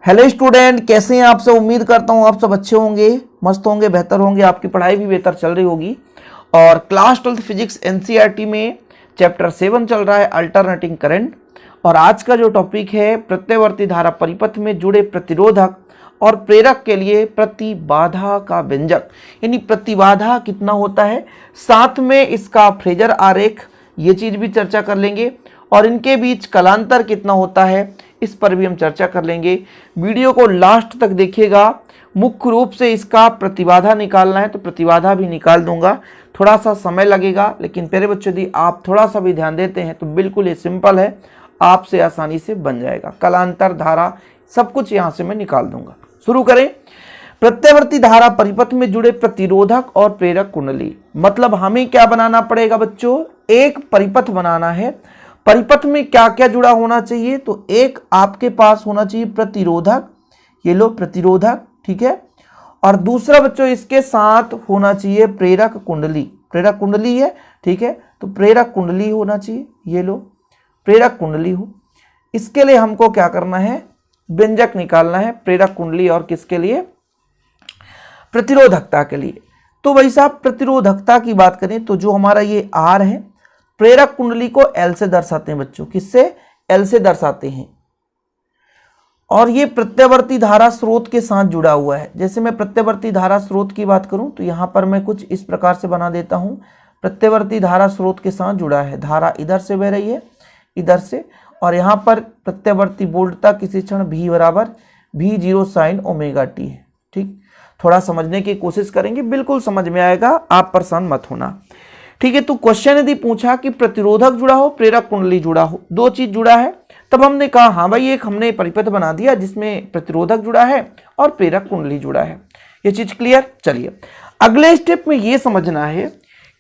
Hello student, कैसे हैं आप सब। उम्मीद करता हूं आप सब अच्छे होंगे, मस्त होंगे, बेहतर होंगे, आपकी पढ़ाई भी बेहतर चल रही होगी। और क्लास 12 फिजिक्स एनसीईआरटी में चैप्टर 7 चल रहा है अल्टरनेटिंग करंट। और आज का जो टॉपिक है प्रत्यवर्ती धारा परिपथ में जुड़े प्रतिरोधक और प्रेरक के लिए प्रतिबाधा का व्यंजक, यानी प्रतिबाधा कितना होता है, साथ में इसका फ्रेजर आरेख, ये चीज भी चर्चा कर लेंगे। और इनके बीच कलांतर कितना होता है, इस पर भी हम चर्चा कर लेंगे। वीडियो को लास्ट तक देखिएगा। मुख्य रूप से इसका प्रतिबाधा निकालना है तो प्रतिबाधा भी निकाल दूंगा, थोड़ा सा समय लगेगा, लेकिन प्यारे बच्चों यदि आप थोड़ा सा भी ध्यान देते हैं तो बिल्कुल ये सिंपल है, आपसे आसानी से बन जाएगा। कलांतर, धारा, सब कुछ यहां से मैं निकाल दूंगा। शुरू करें। प्रत्यवर्ती धारा परिपथ में जुड़े प्रतिरोधक और प्रेरक कुंडली, मतलब हमें क्या बनाना पड़ेगा बच्चों, एक परिपथ बनाना है। परिपथ में क्या क्या जुड़ा होना चाहिए, तो एक आपके पास होना चाहिए प्रतिरोधक, ये लो प्रतिरोधक, ठीक है। और दूसरा बच्चों इसके साथ होना चाहिए प्रेरक कुंडली, प्रेरक कुंडली है, ठीक है। तो प्रेरक कुंडली होना चाहिए, ये लो प्रेरक कुंडली हो। इसके लिए हमको क्या करना है, व्यंजक निकालना है प्रेरक कुंडली और किसके लिए, प्रतिरोधकता के लिए। तो भाई साहब प्रतिरोधकता की बात करें तो जो हमारा ये आर है, प्रेरक कुंडली को एल से दर्शाते हैं बच्चों, किससे, एल से दर्शाते हैं। और ये प्रत्यवर्ती धारा स्रोत के साथ जुड़ा हुआ है। जैसे मैं प्रत्यवर्ती धारा स्रोत की बात करूं तो यहां पर मैं कुछ इस प्रकार से बना देता हूं, प्रत्यवर्ती धारा स्रोत के साथ जुड़ा है, धारा इधर से बह रही है, इधर से, और यहां पर प्रत्यवर्ती वोल्टता किसी क्षण v बराबर v0 साइन ओमेगा टी है, ठीक। थोड़ा समझने की कोशिश करेंगे, बिल्कुल समझ में आएगा, आप परेशान मत होना, ठीक है। तो क्वेश्चन यदि पूछा कि प्रतिरोधक जुड़ा हो, प्रेरक कुंडली जुड़ा हो, दो चीज जुड़ा है, तब हमने कहा हाँ भाई एक हमने परिपथ बना दिया जिसमें प्रतिरोधक जुड़ा है और प्रेरक कुंडली जुड़ा है। ये चीज क्लियर। चलिए अगले स्टेप में ये समझना है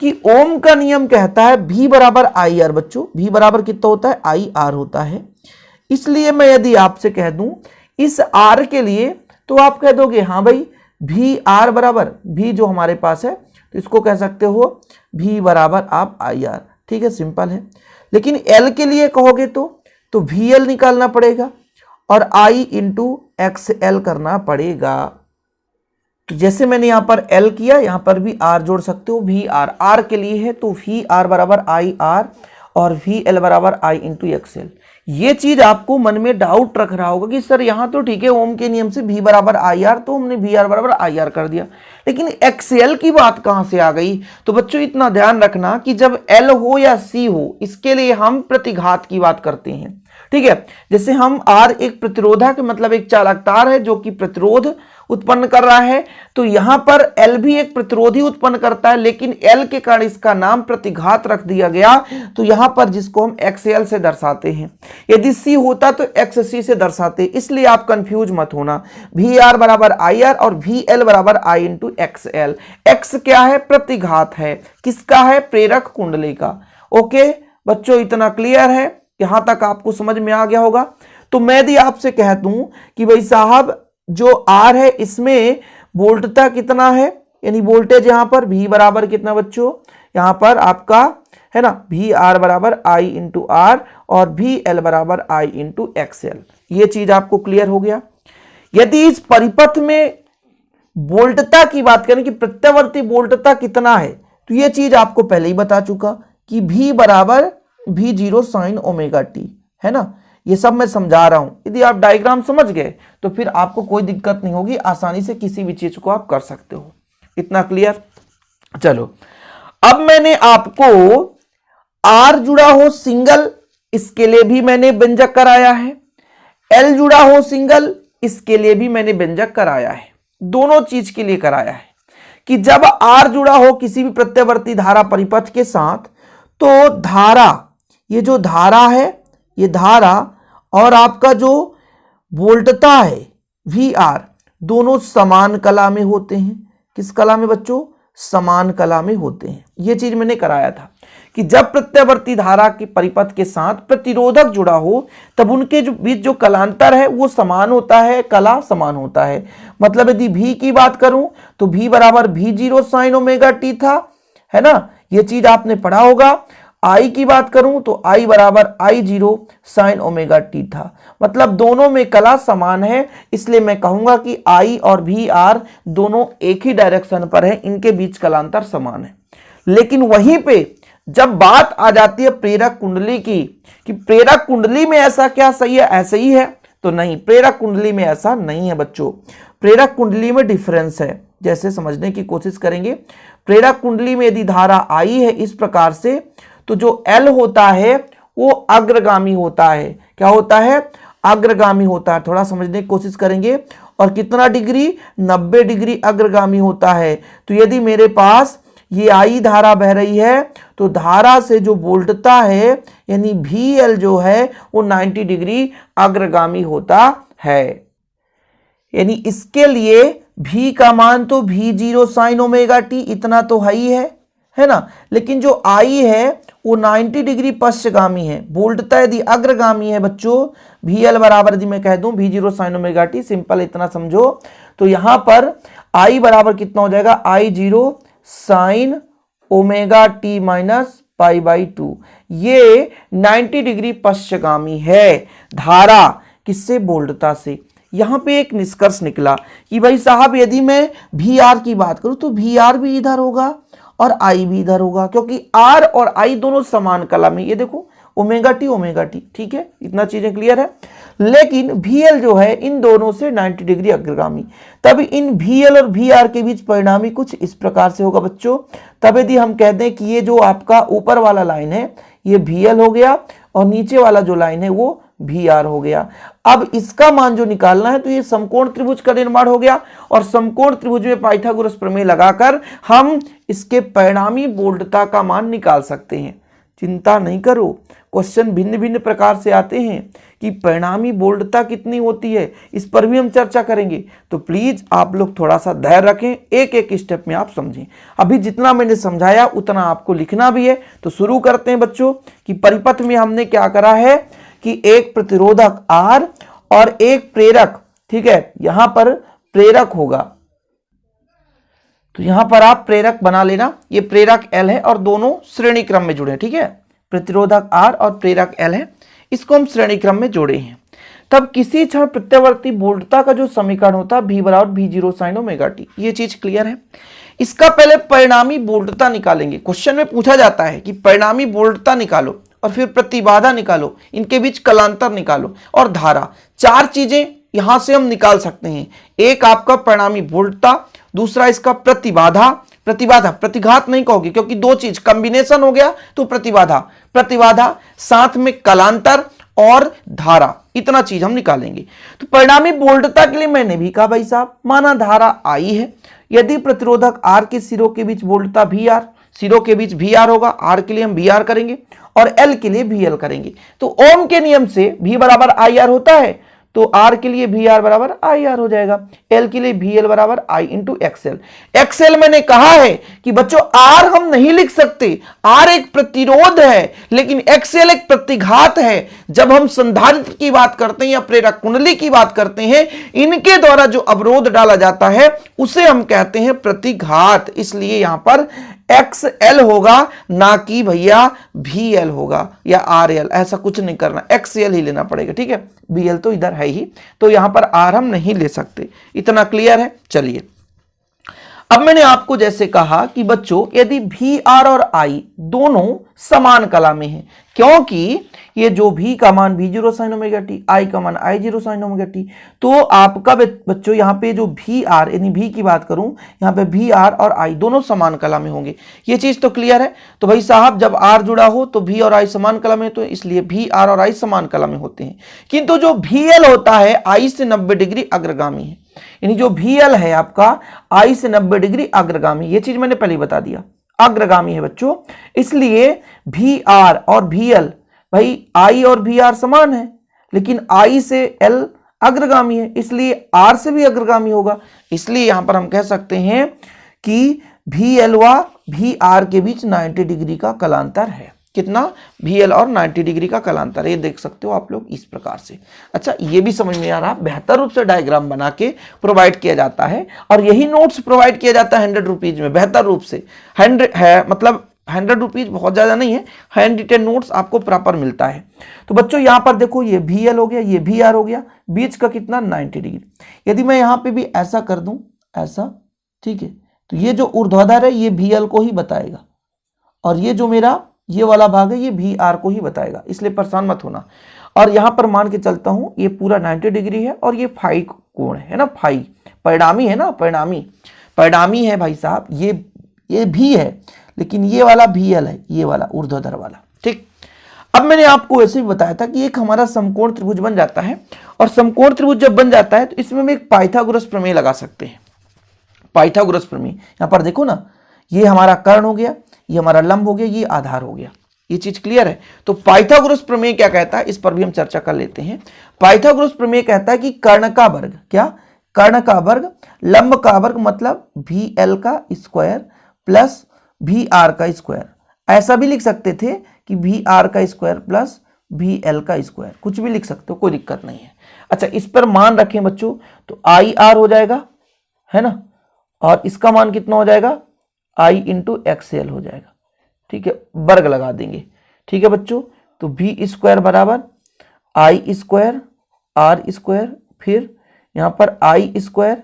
कि ओम का नियम कहता है V बराबर आई आर। बच्चों V बराबर कितना होता है, आई आर होता है। इसलिए मैं यदि आपसे कह दूं इस R के लिए, तो आप कह दोगे हाँ भाई V R बराबर, V जो हमारे पास है तो इसको कह सकते हो V बराबर आप आई आर, ठीक है, सिंपल है। लेकिन L के लिए कहोगे तो VL निकालना पड़ेगा और I इंटू XL करना पड़ेगा। तो जैसे मैंने यहां पर L किया, यहां पर भी R जोड़ सकते हो, VR R के लिए है तो VR बराबर आई आर और VL बराबर I इंटू XL। ये चीज आपको मन में डाउट रख रहा होगा कि सर यहां तो ठीक है ओम के नियम से V बराबर आई आर, तो हमने VR बराबर आई आर कर दिया, लेकिन XL की बात कहां से आ गई। तो बच्चों इतना ध्यान रखना कि जब L हो या C हो, इसके लिए हम प्रतिघात की बात करते हैं, ठीक है। जैसे हम R एक प्रतिरोधक मतलब एक चालक तार है जो कि प्रतिरोध उत्पन्न कर रहा है, तो यहां पर L भी एक प्रतिरोधी उत्पन्न करता है, लेकिन L के कारण इसका नाम प्रतिघात रख दिया गया। तो यहां पर जिसको हम XL से दर्शाते हैं, यदि C होता तो XC से दर्शाते, इसलिए आप कंफ्यूज मत होना। VR बराबर IR और VL बराबर I इंटू XL। X क्या है, प्रतिघात है, किसका है, प्रेरक कुंडली का। ओके बच्चों इतना क्लियर है, यहां तक आपको समझ में आ गया होगा। तो मैं यदि आपसे कह दूं कि भाई साहब जो R है इसमें वोल्टता कितना है, यानी वोल्टेज यहां पर V बराबर कितना बच्चों, यहां पर आपका है ना VR बराबर I इंटू R और VL बराबर I इंटू XL। ये चीज आपको क्लियर हो गया। यदि इस परिपथ में वोल्टता की बात करें कि प्रत्यवर्ती वोल्टता कितना है, तो ये चीज आपको पहले ही बता चुका कि V बराबर V0 साइन ओमेगा टी, है ना। ये सब मैं समझा रहा हूं, यदि आप डायग्राम समझ गए तो फिर आपको कोई दिक्कत नहीं होगी, आसानी से किसी भी चीज को आप कर सकते हो। इतना क्लियर। चलो अब मैंने आपको R जुड़ा हो सिंगल, इसके लिए भी मैंने व्यंजक कराया है। L जुड़ा हो सिंगल, इसके लिए भी मैंने व्यंजक कराया है। दोनों चीज के लिए कराया है कि जब R जुड़ा हो किसी भी प्रत्यवर्ती धारा परिपथ के साथ, तो धारा, ये जो धारा है, ये धारा और आपका जो वोल्टता है VR, दोनों समान कला में होते हैं। किस कला में बच्चों, समान कला में होते हैं। ये चीज मैंने कराया था कि जब प्रत्यवर्ती धारा के परिपथ के साथ प्रतिरोधक जुड़ा हो तब उनके जो बीच जो कलांतर है वो समान होता है, कला समान होता है। मतलब यदि V की बात करूं तो V बराबर V0 साइन ओमेगा टी था, है ना, ये चीज आपने पढ़ा होगा। आई की बात करूं तो आई बराबर I0 साइन ओमेगा टी था। मतलब दोनों में कला समान है, इसलिए मैं कहूंगा कि आई और भी आर दोनों एक ही डायरेक्शन पर है, इनके बीच कलांतर समान है। लेकिन वहीं पे जब बात आ जाती है प्रेरक कुंडली की कि प्रेरक कुंडली में ऐसा क्या सही है, ऐसे ही है, तो नहीं, प्रेरक कुंडली में ऐसा नहीं है बच्चों। प्रेरक कुंडली में डिफरेंस है, जैसे समझने की कोशिश करेंगे। प्रेरक कुंडली में यदि धारा आई है इस प्रकार से, तो जो L होता है वो अग्रगामी होता है। क्या होता है? अग्रगामी होता है। थोड़ा समझने की कोशिश करेंगे। और कितना डिग्री? 90 डिग्री अग्रगामी होता है। तो यदि मेरे पास ये आई धारा बह रही है तो धारा से जो वोल्टता है यानी VL जो है वो 90 डिग्री अग्रगामी होता है। यानी इसके लिए V का मान तो V0 साइन ओमेगा टी इतना तो है ना, लेकिन जो I है वो 90 डिग्री पश्चगामी है। वोल्टता यदि अग्रगामी है बच्चों, VL बराबर यदि मैं कह दूं V0 sine omega T, simple इतना समझो, तो यहां पर I बराबर कितना हो जाएगा? I0 sine omega T minus pi by 2। ये 90 डिग्री पश्चगामी है धारा, किससे? वोल्टता से। यहां पे एक निष्कर्ष निकला कि भाई साहब यदि मैं VR की बात करूं तो VR भी इधर होगा और I भी इधर होगा, क्योंकि R और I दोनों समान कला में। ये देखो ओमेगा टी, ठीक है, इतना चीजें क्लियर है। लेकिन VL जो है इन दोनों से 90 डिग्री अग्रगामी। तब इन VL और VR के बीच परिणामी कुछ इस प्रकार से होगा बच्चों। तब यदि हम कहते हैं कि ये जो आपका ऊपर वाला लाइन है ये VL हो गया और नीचे वाला जो लाइन है वो VR हो गया। अब इसका मान जो निकालना है तो ये समकोण त्रिभुज का निर्माण हो गया, और समकोण त्रिभुज में पाइथागोरस प्रमेय लगाकर हम इसके परिणामी वोल्टता का मान निकाल सकते हैं। चिंता नहीं करो, क्वेश्चन भिन्न भिन्न प्रकार से आते हैं कि परिणामी वोल्टता कितनी होती है, इस पर भी हम चर्चा करेंगे। तो प्लीज आप लोग थोड़ा सा धैर्य रखें, एक एक स्टेप में आप समझें। अभी जितना मैंने समझाया उतना आपको लिखना भी है। तो शुरू करते हैं बच्चों कि परिपथ में हमने क्या करा है कि एक प्रतिरोधक R और एक प्रेरक, ठीक है, यहां पर प्रेरक होगा, तो यहां पर आप प्रेरक बना लेना। ये प्रेरक L है और दोनों श्रेणी क्रम में जुड़े हैं, ठीक है, प्रतिरोधक R और प्रेरक L है, इसको हम श्रेणी क्रम में जोड़े हैं। तब किसी क्षण प्रत्यावर्ती वोल्टता का जो समीकरण होता है V बराबर V0 साइन ओमेगा टी, ये चीज क्लियर है। इसका पहले परिणामी वोल्टता निकालेंगे। क्वेश्चन में पूछा जाता है कि परिणामी वोल्टता निकालो और फिर प्रतिबाधा निकालो, इनके बीच कलांतर निकालो और धारा। चार चीजें यहां से हम निकाल सकते हैं। एक आपका परिणामी वोल्टता, दूसरा इसका प्रतिबाधा, प्रतिघात नहीं कहोगे क्योंकि दो चीज कॉम्बिनेशन हो गया तो प्रतिबाधा, साथ में कलांतर और धारा, इतना चीज हम निकालेंगे। तो परिणामी वोल्टता के लिए मैंने भी कहा भाई साहब, माना धारा आई है, यदि प्रतिरोधक R के सिरों के बीच वोल्टता VR, सिरों के बीच VR होगा, R के लिए हम VR करेंगे और L के लिए VL करेंगे। तो ओम के नियम से V बराबर IR होता है, तो R के लिए VR बराबर IR हो जाएगा, L के लिए VL बराबर I इंटू XL। XL मैंने कहा है कि बच्चों R हम नहीं लिख सकते, R एक प्रतिरोध है, लेकिन XL एक प्रतिघात है। जब हम संधारित्र की बात करते हैं या प्रेरक कुंडली की बात करते हैं, इनके द्वारा जो अवरोध डाला जाता है उसे हम कहते हैं प्रतिघात। इसलिए यहां पर XL होगा, ना कि भैया VL होगा या RL, ऐसा कुछ नहीं करना, XL ही लेना पड़ेगा, ठीक है। VL तो इधर है ही, तो यहां पर R हम नहीं ले सकते। इतना क्लियर है? चलिए, अब मैंने आपको जैसे कहा कि बच्चों यदि VR और I दोनों समान कला में हैं, क्योंकि ये जो V का मान V0 sine omega T, I का मान I0 साइन ओमेगा टी, तो आपका बच्चों यहाँ पे जो VR यानी V की बात करूं, यहाँ पे VR और I दोनों समान कला में होंगे। ये चीज तो क्लियर है। तो भाई साहब जब R जुड़ा हो तो V और I समान कला में, तो इसलिए VR और I समान कला में होते हैं। किंतु जो VL होता है I से 90 डिग्री अग्रगामी है, यानी जो VL है आपका I से 90 डिग्री अग्रगामी, ये चीज मैंने पहले बता दिया, अग्रगामी है बच्चों। इसलिए VR और VL, भाई I और VR समान है, लेकिन I से L अग्रगामी है, इसलिए R से भी अग्रगामी होगा। इसलिए यहां पर हम कह सकते हैं कि VL व VR के बीच 90 डिग्री का कलांतर है। कितना? VL और 90 डिग्री का कलांतर, ये देख सकते हो आप लोग इस प्रकार से। अच्छा, ये भी समझ में आ रहा, बेहतर रूप से डायग्राम बना के प्रोवाइड किया जाता है, और यही नोट्स प्रोवाइड किया जाता है 100 रुपीज में, बेहतर रूप से 100 है, मतलब ₹100 बहुत ज़्यादा नहीं है, हैंड रिटेन नोट्स आपको प्रॉपर मिलता है। तो बच्चों यहाँ पर देखो ये VL हो गया, ये VR हो गया, बीच का कितना 90 डिग्री। यदि मैं यहाँ पे भी ऐसा कर दूं, ऐसा, ठीक है, तो ये जो ऊर्ध्वाधर है ये VL को ही बताएगा और ये जो मेरा ये वाला भाग है ये VR को ही बताएगा, इसलिए परेशान मत होना। और यहाँ पर मान के चलता हूँ ये पूरा 90 डिग्री है और ये फाई कोण है ना, फाई परिणामी है ना, परिणामी है भाई साहब, ये भी है लेकिन ये वाला VL है, ये वाला ऊर्ध्वाधर वाला, ठीक। अब मैंने आपको ऐसे ही बताया था कि एक हमारा समकोण त्रिभुज बन जाता है और समकोण त्रिभुज जब बन जाता है तो इसमें हम एक पाइथागोरस प्रमेय लगा सकते हैं। पाइथागोरस प्रमेय, यहां पर देखो ना, ये हमारा कर्ण हो गया, ये हमारा लंब हो गया, ये आधार हो गया, ये चीज क्लियर है। तो पाइथागोरस प्रमेय क्या कहता है, इस पर भी हम चर्चा कर लेते हैं। पाइथागोरस प्रमेय कहता है कि कर्ण का वर्ग, क्या, कर्ण का वर्ग, लंब का वर्ग मतलब VL का स्क्वायर प्लस VR का स्क्वायर। ऐसा भी लिख सकते थे कि VR का स्क्वायर प्लस VL का स्क्वायर, कुछ भी लिख सकते हो, कोई दिक्कत नहीं है। अच्छा, इस पर मान रखें बच्चों तो IR हो जाएगा, है ना, और इसका मान कितना हो जाएगा, I इंटू XL हो जाएगा, ठीक है, वर्ग लगा देंगे, ठीक है बच्चों। तो V स्क्वायर बराबर I स्क्वायर R स्क्वायर, फिर यहाँ पर I स्क्वायर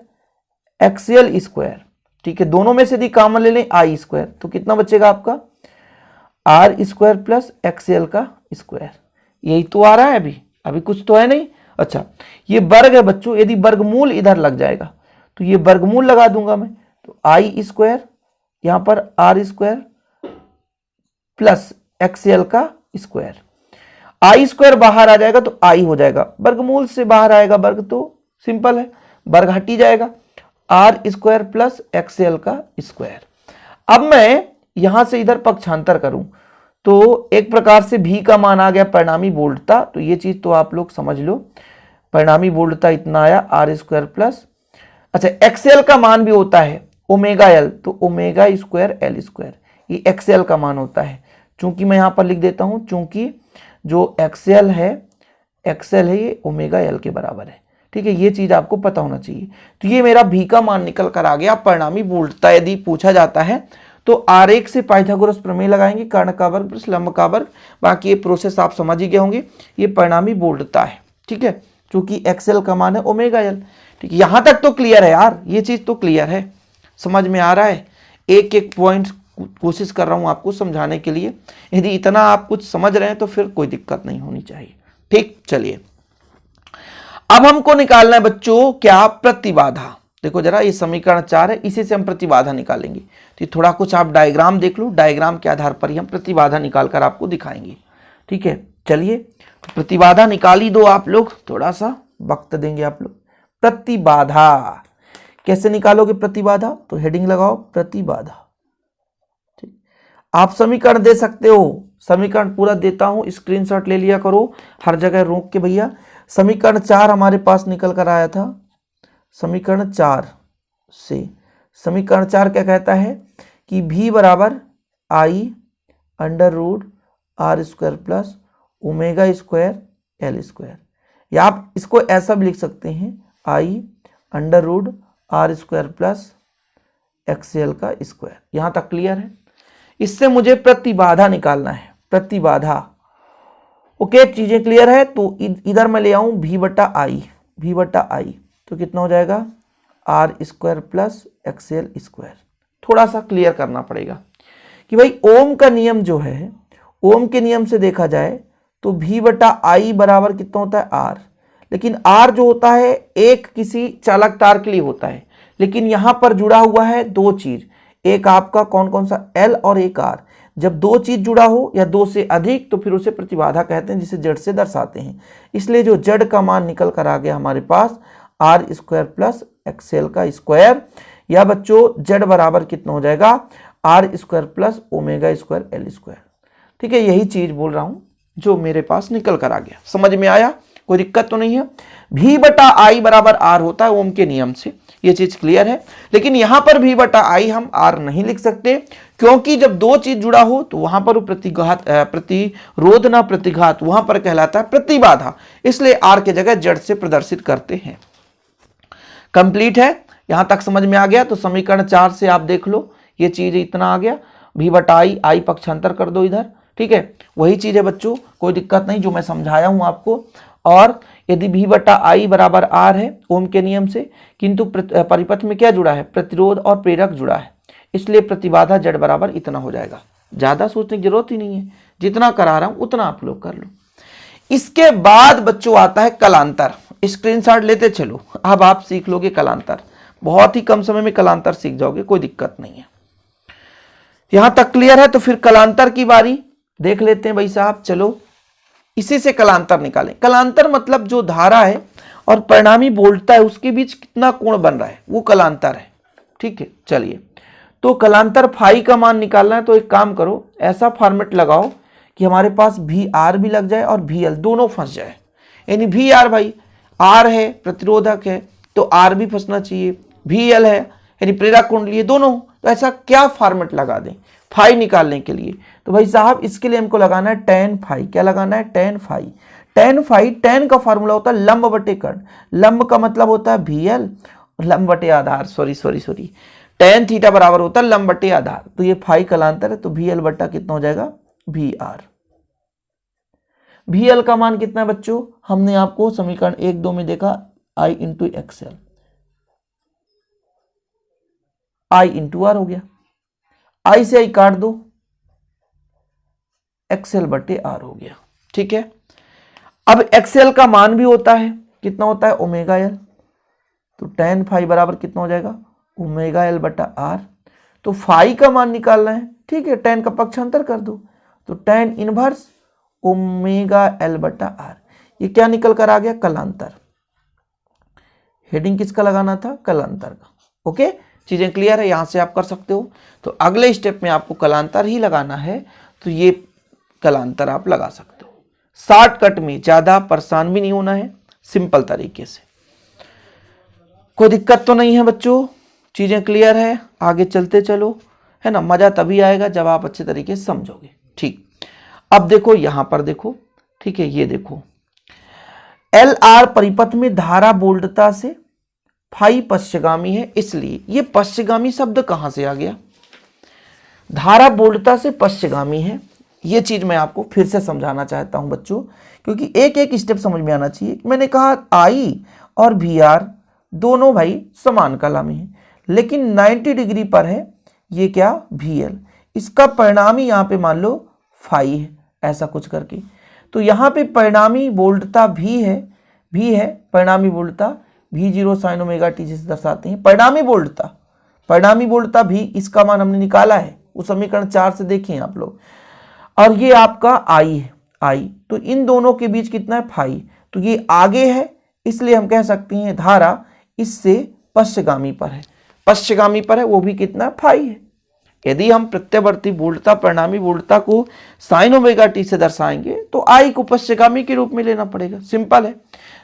XL स्क्वायर, ठीक है, दोनों में से यदि कॉमन ले लें I स्क्वायर तो कितना बचेगा आपका, R स्क्वायर प्लस XL का स्क्वायर। यही तो आ रहा है, अभी कुछ तो है नहीं। अच्छा, ये वर्ग है बच्चों, यदि वर्गमूल इधर लग जाएगा तो ये वर्गमूल लगा दूंगा मैं, तो I स्क्वायर यहाँ पर R स्क्वायर प्लस XL का स्क्वायर। I स्क्वायर बाहर आ जाएगा तो I हो जाएगा, वर्गमूल से बाहर आएगा वर्ग, तो सिंपल है, वर्ग हट ही जाएगा, R स्क्वायर प्लस XL का स्क्वायर। अब मैं यहां से इधर पक्षांतर करूं तो एक प्रकार से V का मान आ गया परिणामी बोल्टता, तो ये चीज तो आप लोग समझ लो, परिणामी बोल्टता इतना आया R स्क्वायर प्लस, अच्छा XL का मान भी होता है ओमेगा L, तो ओमेगा स्क्वायर L स्क्वायर, ये XL का मान होता है। चूंकि मैं यहां पर लिख देता हूं, चूंकि जो XL है ये ओमेगा L के बराबर है, ठीक है, ये चीज आपको पता होना चाहिए। तो ये मेरा V का मान निकल कर आ गया। परिणामी बोल्टता यदि पूछा जाता है तो आरेख से पाइथागोरस प्रमेय लगाएंगे, कर्ण का वर्ग प्लस लंब का वर्ग, बाकी ये प्रोसेस आप समझ ही गए होंगे। ये परिणामी बोल्टता है, ठीक है, क्योंकि XL का मान है ओमेगा L, ठीक है। यहां तक तो क्लियर है यार, ये चीज तो क्लियर है, समझ में आ रहा है। एक एक पॉइंट कोशिश कर रहा हूं आपको समझाने के लिए, यदि इतना आप कुछ समझ रहे हैं तो फिर कोई दिक्कत नहीं होनी चाहिए, ठीक। चलिए अब हमको निकालना है बच्चों क्या, प्रतिबाधा। देखो जरा, ये समीकरण 4 है, इसी से हम प्रतिबाधा निकालेंगे। तो थोड़ा कुछ आप डायग्राम देख लो, डायग्राम के आधार पर ही हम प्रतिबाधा निकाल कर आपको दिखाएंगे, ठीक है। चलिए तो प्रतिबाधा निकाल ही दो आप लोग, थोड़ा सा वक्त देंगे आप लोग। प्रतिबाधा कैसे निकालोगे प्रतिबाधा, तो हेडिंग लगाओ प्रतिबाधा, ठीक। आप समीकरण दे सकते हो, समीकरण पूरा देता हूं, स्क्रीनशॉट ले लिया करो हर जगह रोक के भैया। समीकरण 4 हमारे पास निकल कर आया था, समीकरण 4 से, समीकरण 4 क्या कहता है कि V बराबर I under root R square plus omega square L square, या आप इसको ऐसा भी लिख सकते हैं I under root R square plus XL का स्क्वायर। यहां तक क्लियर है। इससे मुझे प्रतिबाधा निकालना है, प्रतिबाधा, ओके, चीजें क्लियर है। तो इधर मैं ले आऊं V बटा I, तो कितना हो जाएगा R square plus XL square. थोड़ा सा क्लियर करना पड़ेगा कि भाई ओम का नियम जो है, ओम के नियम से देखा जाए तो V बटा I बराबर कितना होता है R, लेकिन R जो होता है एक किसी चालक तार के लिए होता है, लेकिन यहां पर जुड़ा हुआ है दो चीज, एक आपका कौन कौन सा L और एक R। जब दो चीज जुड़ा हो या दो से अधिक तो फिर उसे प्रतिबाधा कहते हैं, जिसे जड़ से दर्शाते हैं। इसलिए जो जड़ का मान निकल कर आ गया हमारे पास R स्क्वायर प्लस XL का स्क्वायर, या बच्चों जड़ बराबर कितना हो जाएगा R square plus omega square L square, ठीक है। यही चीज बोल रहा हूं जो मेरे पास निकल कर आ गया, समझ में आया, कोई दिक्कत तो नहीं है। V बटा I बराबर R होता है ओम के नियम से, ये चीज क्लियर है। लेकिन यहां पर V बटा I हम R नहीं लिख सकते, क्योंकि जब दो चीज जुड़ा हो तो वहां पर प्रतिरोध ना प्रतिघात, वहां पर कहलाता है प्रतिबाधा, इसलिए R के जगह जड़ से प्रदर्शित करते हैं। कंप्लीट है, यहां तक समझ में आ गया। तो समीकरण 4 से आप देख लो, ये चीज इतना आ गया। v बटा आई पक्षांतर कर दो इधर, ठीक है। वही चीज है बच्चों, कोई दिक्कत नहीं, जो मैं समझाया हूं आपको। और यदि v बटा आई बराबर r है ओम के नियम से, किंतु परिपथ में क्या जुड़ा है, प्रतिरोध और प्रेरक जुड़ा है, इसलिए प्रतिबाधा Z बराबर इतना हो जाएगा। ज्यादा सोचने की जरूरत ही नहीं है, जितना करा रहा हूं उतना आप लोग कर लो। इसके बाद बच्चों आता है कलांतर। स्क्रीनशॉट लेते चलो, अब आप सीख लोगे कलांतर, बहुत ही कम समय में कलांतर सीख जाओगे, कोई दिक्कत नहीं है। यहां तक क्लियर है? तो फिर कलांतर की बारी देख लेते हैं भाई साहब। चलो इसी से कलांतर निकालें। कलांतर मतलब जो धारा है और परिणामी वोल्टता है उसके बीच कितना कोण बन रहा है, वो कलांतर है, ठीक है। चलिए, तो कलांतर फाई का मान निकालना है, तो एक काम करो, ऐसा फॉर्मेट लगाओ कि हमारे पास वी आर भी लग जाए और वी एल दोनों फंस जाए। यानी वी आर, भाई आर है प्रतिरोधक है तो आर भी फंसना चाहिए, वी एल है यानी प्रेरक कुंडली दोनों, तो ऐसा क्या फॉर्मेट लगा दें फाई निकालने के लिए। तो भाई साहब इसके लिए हमको लगाना है टेन फाई। क्या लगाना है? Tan phi. Tan phi, tan का फॉर्मूला होता है लंब बटे कर्ण, लंब का मतलब होता है वी एल, लंब बटे आधार, सॉरी टेन थीटा बराबर होता है लंब बटे आधार। तो ये फाई कलांतर है, तो वी एल बट्टा कितना हो जाएगा, वी आर। वी एल का मान कितना है बच्चों, हमने आपको समीकरण 1-2 में देखा, I into Excel, I into R हो गया। आई से आई काट दो, एक्सएल बटे आर हो गया, ठीक है। अब एक्सएल का मान भी होता है, कितना होता है, ओमेगा एल। तो टेन फाई बराबर कितना हो जाएगा, ओमेगा एल बटा आर। तो फाई का मान निकालना है, ठीक है, टेन का पक्षांतर कर दो, तो टेन इनवर्स ओमेगा एल बटा आर। ये क्या निकल कर आ गया, कलांतर। हेडिंग किसका लगाना था, कलांतर का। ओके, चीजें क्लियर है, यहां से आप कर सकते हो। तो अगले स्टेप में आपको कलांतर ही लगाना है, तो ये कलांतर आप लगा सकते हो। शॉर्टकट में, ज्यादा परेशान भी नहीं होना है, सिंपल तरीके से। कोई दिक्कत तो नहीं है बच्चों, चीजें क्लियर है, आगे चलते चलो, है ना। मजा तभी आएगा जब आप अच्छे तरीके से समझोगे, ठीक। अब देखो यहां पर देखो, ठीक है, ये देखो एल आर परिपथ में धारा बोल्डता से फाई पश्चगामी है, इसलिए ये पश्चगामी शब्द कहां से आ गया, धारा बोल्डता से पश्चगामी है। ये चीज मैं आपको फिर से समझाना चाहता हूं बच्चों, क्योंकि एक एक स्टेप समझ में आना चाहिए। मैंने कहा आई और वी आर दोनों भाई समान कला में है, लेकिन 90 डिग्री पर है ये क्या, वी एल। इसका परिणामी यहां पे मान लो फाई है, ऐसा कुछ करके। तो यहां पे परिणामी वोल्टता भी है, परिणामी वोल्टता V0 साइन ओमेगा टी जिसे दर्शाते हैं परिणामी वोल्टता भी, इसका मान हमने निकाला है, वो समीकरण 4 से देखिए आप लोग। और ये आपका आई है, आई, तो इन दोनों के बीच कितना है, फाई। तो ये आगे है, इसलिए हम कह सकते हैं धारा इससे पश्चगामी पर है, वो भी कितना, फाई है। यदि हम प्रत्यवर्ती वोल्टता परिणामी वोल्टता को साइन ओमेगा टी से दर्शाएंगे तो आई को पश्चगामी के रूप में लेना पड़ेगा, सिंपल है।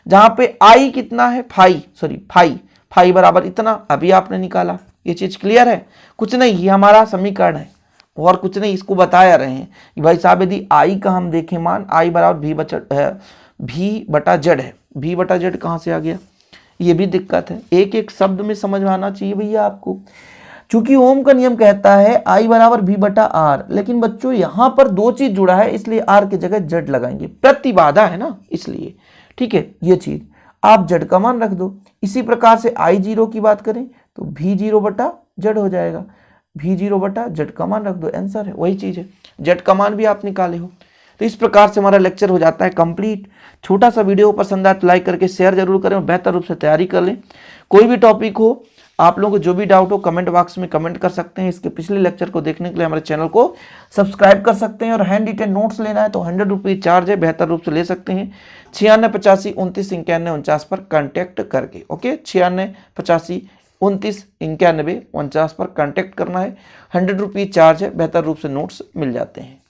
जहां पे आई कितना है, फाई बराबर इतना, अभी आपने निकाला। ये चीज क्लियर है, कुछ नहीं, ये हमारा समीकरण है और कुछ नहीं, इसको बताया रहे हैं कि भाई साहब यदि आई का हम देखें मान, आई बराबर भी बटा जेड है। भी बटा जेड कहां से आ गया, ये भी दिक्कत है, एक एक शब्द में समझ में आना चाहिए भैया आपको। चूंकि ओम का नियम कहता है आई बराबर भी बटा आर, लेकिन बच्चों यहां पर दो चीज जुड़ा है, इसलिए आर की जगह जेड लगाएंगे, प्रतिबाधा है ना इसलिए, ठीक है। ये चीज आप जेड का मान रख दो। इसी प्रकार से आई जीरो की बात करें तो भी जीरो बटा जेड हो जाएगा, भी जीरो बटा जेड का मान रख दो, आंसर है, वही चीज है। जेड का मान भी आप निकाले हो। तो इस प्रकार से हमारा लेक्चर हो जाता है कंप्लीट। छोटा सा वीडियो पसंद आए तो लाइक करके शेयर जरूर करें और बेहतर रूप से तैयारी कर लें। कोई भी टॉपिक हो, आप लोगों को जो भी डाउट हो कमेंट बॉक्स में कमेंट कर सकते हैं। इसके पिछले लेक्चर को देखने के लिए हमारे चैनल को सब्सक्राइब कर सकते हैं और हैंड रिटेन नोट्स लेना है तो 100 रुपये चार्ज है, बेहतर रूप से ले सकते हैं 968529 पर कांटेक्ट करके। ओके, 968529 पर कांटेक्ट करना है, 100 रुपये चार्ज है, बेहतर रूप से नोट्स मिल जाते हैं।